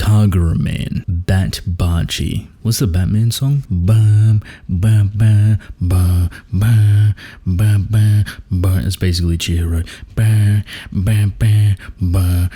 Kagurabachi. What's the Batman song? Ba ba ba ba ba ba ba ba. It's basically Chihiro. Ba ba ba ba.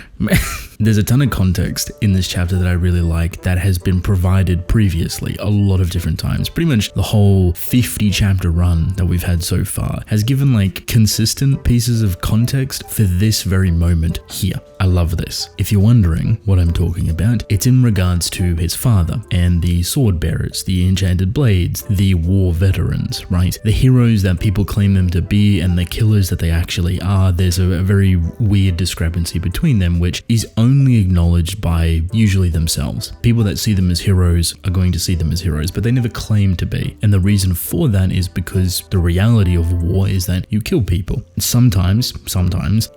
There's a ton of context in this chapter that I really like that has been provided previously a lot of different times. Pretty much the whole 50 chapter run that we've had so far has given like consistent pieces of context for this very moment here. I love this. If you're wondering what I'm talking about, it's in regards to his father and the sword bearers, the enchanted blades, the war veterans, right? The heroes that people claim them to be and the killers that they actually are. There's a very weird discrepancy between them, which is only acknowledged by usually themselves. People that see them as heroes are going to see them as heroes, but they never claim to be. And the reason for that is because the reality of war is that you kill people. Sometimes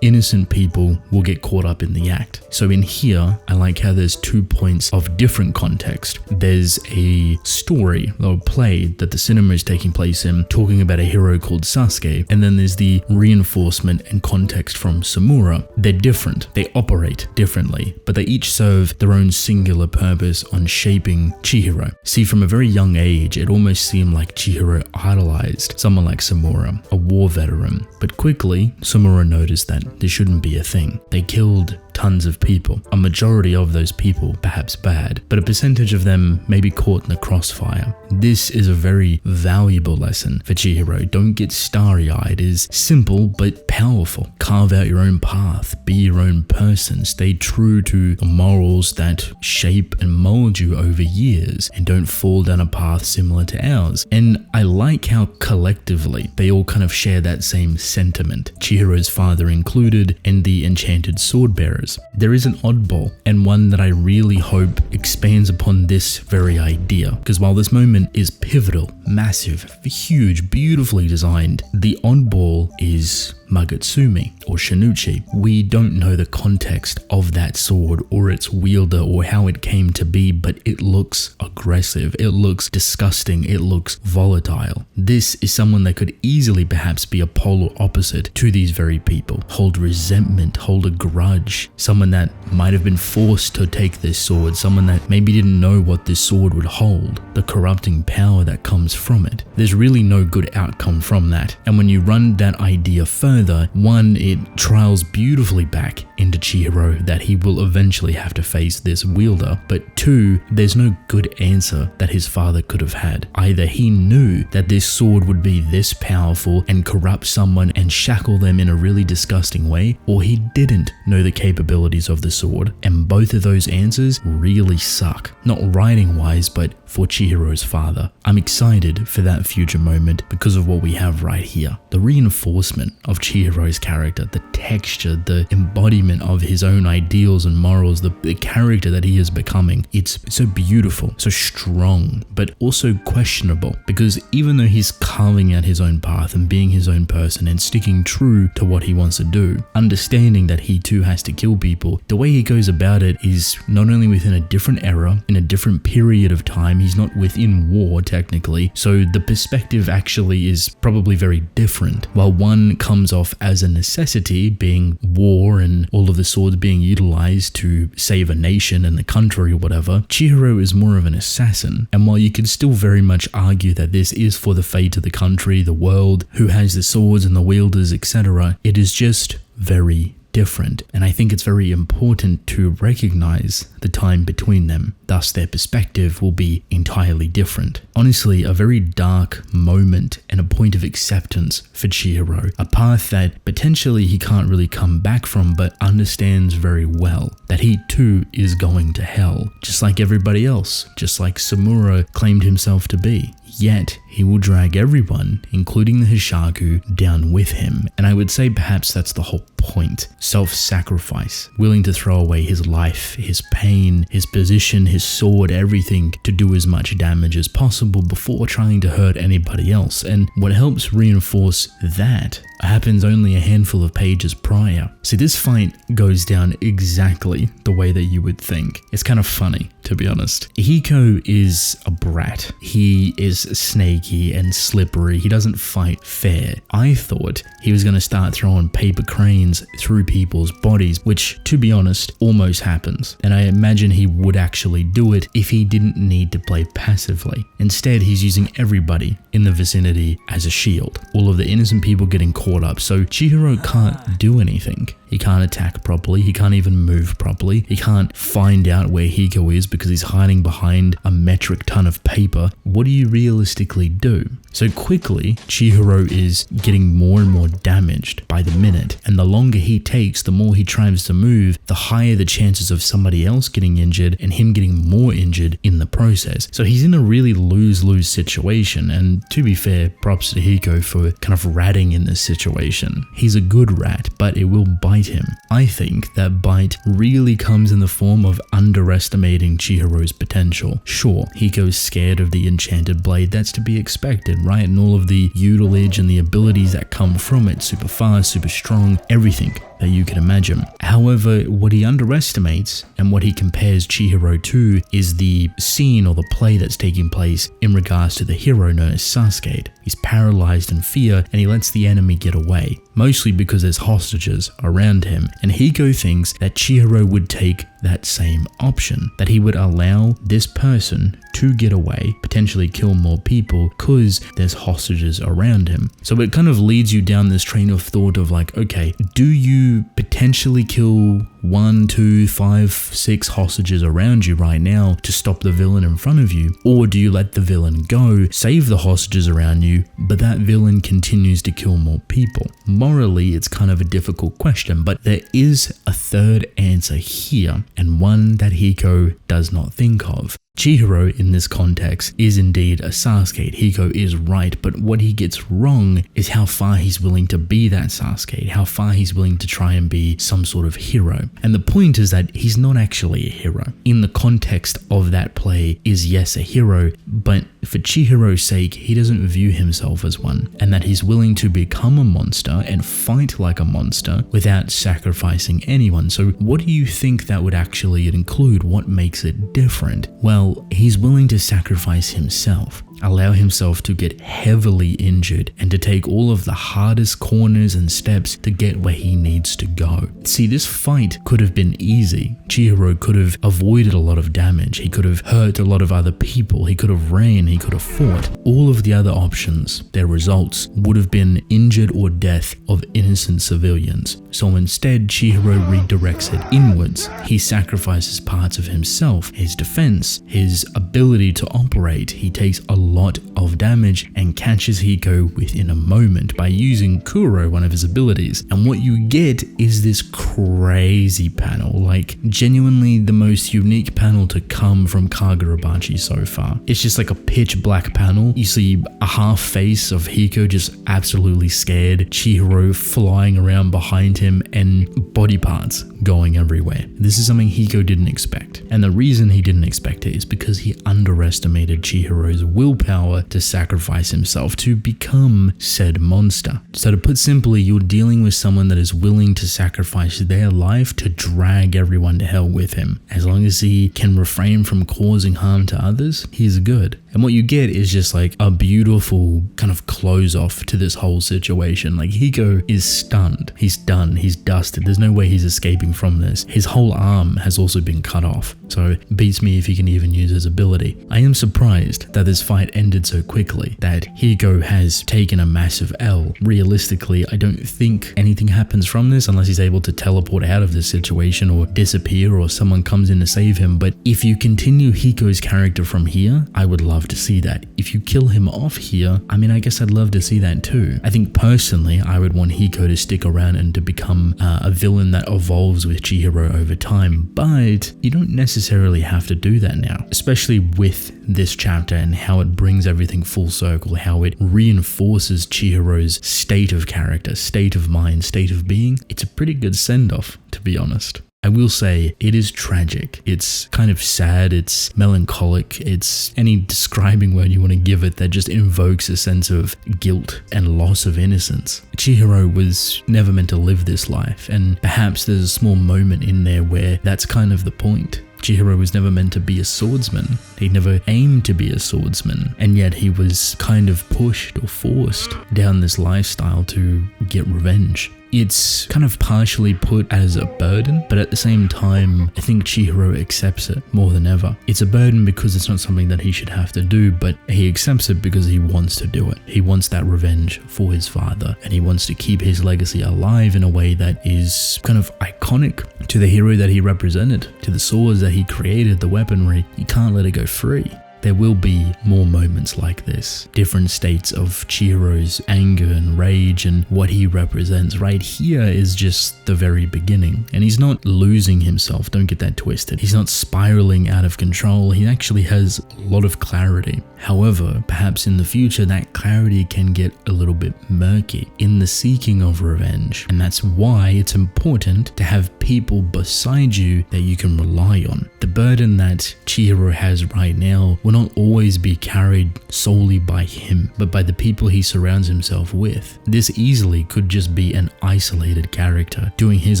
innocent people will get caught up in the act. So in here, I like how there's 2 points of different context. There's a story or play that the cinema is taking place in, talking about a hero called Sasuke, and then there's the reinforcement and context from Samura. They're different. They operate differently, but they each serve their own singular purpose on shaping Chihiro. See, from a very young age, it almost seemed like Chihiro idolized someone like Samura, a war veteran. But quickly, Samura noticed that this shouldn't be a thing. They killed tons of people. A majority of those people perhaps bad, but a percentage of them may be caught in the crossfire. This is a very valuable lesson for Chihiro. Don't get starry-eyed. It is simple but powerful. Carve out your own path. Be your own person. Stay true to the morals that shape and mold you over years, and don't fall down a path similar to ours. And I like how collectively they all kind of share that same sentiment. Chihiro's father included, and the enchanted sword bearers. There is an oddball, and one that I really hope expands upon this very idea, because while this moment is pivotal, massive, huge, beautifully designed, the oddball is Magatsumi or Shinichi. We don't know the context of that sword or its wielder or how it came to be, but it looks aggressive, it looks disgusting, it looks volatile. This is someone that could easily perhaps be a polar opposite to these very people. Hold resentment, hold a grudge, someone that might have been forced to take this sword, someone that maybe didn't know what this sword would hold, the corrupting power that comes from it. There's really no good outcome from that. And when you run that idea further, one, it trials beautifully back into Chihiro that he will eventually have to face this wielder, but two, there's no good answer that his father could have had. Either he knew that this sword would be this powerful and corrupt someone and shackle them in a really disgusting way, or he didn't know the capabilities of the sword, and both of those answers really suck. Not writing wise, but for Chihiro's father. I'm excited for that future moment because of what we have right here. The reinforcement of Chihiro's character, the texture, the embodiment of his own ideals and morals, the character that he is becoming. It's so beautiful, so strong, but also questionable, because even though he's carving out his own path and being his own person and sticking true to what he wants to do, understanding that he too has to kill people, the way he goes about it is not only within a different era, in a different period of time. He's not within war technically, so the perspective actually is probably very different. While one comes off as a necessity, being war and all of the swords being utilized to save a nation and the country or whatever, Chihiro is more of an assassin. And while you can still very much argue that this is for the fate of the country, the world, who has the swords and the wielders, etc., it is just very different, and I think it's very important to recognize the time between them, thus their perspective will be entirely different. Honestly, a very dark moment and a point of acceptance for Chihiro, a path that potentially he can't really come back from, but understands very well that he too is going to hell, just like everybody else, just like Samura claimed himself to be. Yet, he will drag everyone, including the Hishaku, down with him. And I would say perhaps that's the whole point. Self-sacrifice, willing to throw away his life, his pain, his position, his sword, everything to do as much damage as possible before trying to hurt anybody else. And what helps reinforce that happens only a handful of pages prior. See, this fight goes down exactly the way that you would think. It's kind of funny, to be honest. Hiko is a brat. He is snaky and slippery. He doesn't fight fair. I thought he was going to start throwing paper cranes through people's bodies, which, to be honest, almost happens. And I imagine he would actually do it if he didn't need to play passively. Instead, he's using everybody in the vicinity as a shield. All of the innocent people getting caught up, so Chihiro can't do anything. He can't attack properly, he can't even move properly, he can't find out where Hiko is because he's hiding behind a metric ton of paper. What do you realistically do? So quickly, Chihiro is getting more and more damaged by the minute, and the longer he takes, the more he tries to move, the higher the chances of somebody else getting injured and him getting more injured in the process. So he's in a really lose-lose situation, and to be fair, props to Hiko for kind of ratting in this situation. He's a good rat, but it will bite him. I think that bite really comes in the form of underestimating Chihiro's potential. Sure, Hiko's scared of the enchanted blade, that's to be expected, right? And all of the utilage and the abilities that come from it, super fast, super strong, everything that you can imagine. However, what he underestimates and what he compares Chihiro to is the scene or the play that's taking place in regards to the hero known as Sasuke. He's paralyzed in fear and he lets the enemy get away, mostly because there's hostages around him, and Hiko thinks that Chihiro would take that same option, that he would allow this person to get away, potentially kill more people because there's hostages around him. So it kind of leads you down this train of thought of like, okay, do you potentially kill 1, 2, 5, 6 hostages around you right now to stop the villain in front of you? Or do you let the villain go, save the hostages around you, but that villain continues to kill more people? Morally, it's kind of a difficult question, but there is a third answer here, and one that Hiko does not think of. Chihiro in this context is indeed a Sasuke. Hiko is right, but what he gets wrong is how far he's willing to be that Sasuke, how far he's willing to try and be some sort of hero. And the point is that he's not actually a hero. In the context of that play is yes, a hero, but for Chihiro's sake, he doesn't view himself as one, and that he's willing to become a monster and fight like a monster without sacrificing anyone. So what do you think that would actually include? What makes it different? Well, he's willing to sacrifice himself, allow himself to get heavily injured, and to take all of the hardest corners and steps to get where he needs to go. See, this fight could have been easy. Chihiro could have avoided a lot of damage. He could have hurt a lot of other people. He could have ran. He could have fought. All of the other options, their results would have been injured or death of innocent civilians. So instead, Chihiro redirects it inwards. He sacrifices parts of himself, his defense, his ability to operate. He takes a lot of damage and catches Hiko within a moment by using Kuro, one of his abilities. And what you get is this crazy panel, like genuinely the most unique panel to come from Kagurabachi so far. It's just like a pitch black panel. You see a half face of Hiko just absolutely scared, Chihiro flying around behind him, and body parts going everywhere. This is something Hiko didn't expect. And the reason he didn't expect it is because he underestimated Chihiro's willpower to sacrifice himself to become said monster. So to put simply, you're dealing with someone that is willing to sacrifice their life to drag everyone to hell with him. As long as he can refrain from causing harm to others, he's good. And what you get is just like a beautiful kind of close off to this whole situation. Like Hiko is stunned. He's done. He's dusted. There's no way he's escaping from this. His whole arm has also been cut off. So it beats me if he can even use his ability. I am surprised that this fight ended so quickly, that Hiko has taken a massive L. Realistically, I don't think anything happens from this unless he's able to teleport out of this situation or disappear or someone comes in to save him. But if you continue Hiko's character from here, I would love to see that. If you kill him off here, I mean, I guess I'd love to see that too. I think personally, I would want Hiko to stick around and to become a villain that evolves with Chihiro over time, but you don't necessarily have to do that now, especially with this chapter and how it brings everything full circle, how it reinforces Chihiro's state of character, state of mind, state of being. It's a pretty good send-off, to be honest. I will say it is tragic. It's kind of sad. It's melancholic. It's any describing word you want to give it that just invokes a sense of guilt and loss of innocence. Chihiro was never meant to live this life, and perhaps there's a small moment in there where that's kind of the point. Chihiro was never meant to be a swordsman. He never aimed to be a swordsman, and yet he was kind of pushed or forced down this lifestyle to get revenge. It's kind of partially put as a burden, but at the same time, I think Chihiro accepts it more than ever. It's a burden because it's not something that he should have to do, but he accepts it because he wants to do it. He wants that revenge for his father, and he wants to keep his legacy alive in a way that is kind of iconic to the hero that he represented, to the swords that he created, the weaponry. You can't let it go free. There will be more moments like this, different states of Chihiro's anger and rage and what he represents. Right here is just the very beginning, and he's not losing himself, don't get that twisted. He's not spiraling out of control. He actually has a lot of clarity. However, perhaps in the future that clarity can get a little bit murky in the seeking of revenge, and that's why it's important to have people beside you that you can rely on. The burden that Chihiro has right now will not always be carried solely by him, but by the people he surrounds himself with. This easily could just be an isolated character doing his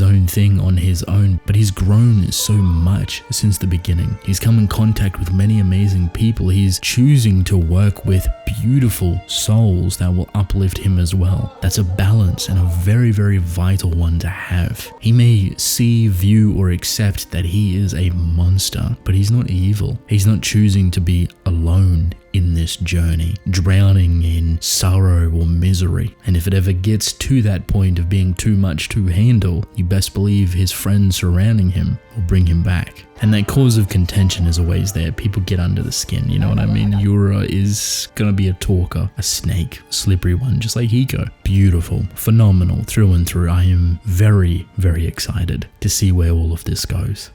own thing on his own, but he's grown so much since the beginning. He's come in contact with many amazing people. He's choosing to work with beautiful souls that will uplift him as well. That's a balance and a very, very vital one to have. He may see, view, or accept that he is a monster, but he's not evil. He's not choosing to be alone in this journey, drowning in sorrow or misery. And if it ever gets to that point of being too much to handle, you best believe his friends surrounding him will bring him back. And that cause of contention is always there. People get under the skin, you know what I mean? Yura is gonna be a talker, a snake, a slippery one, just like Hiko. Beautiful, phenomenal, through and through. I am very, very excited to see where all of this goes.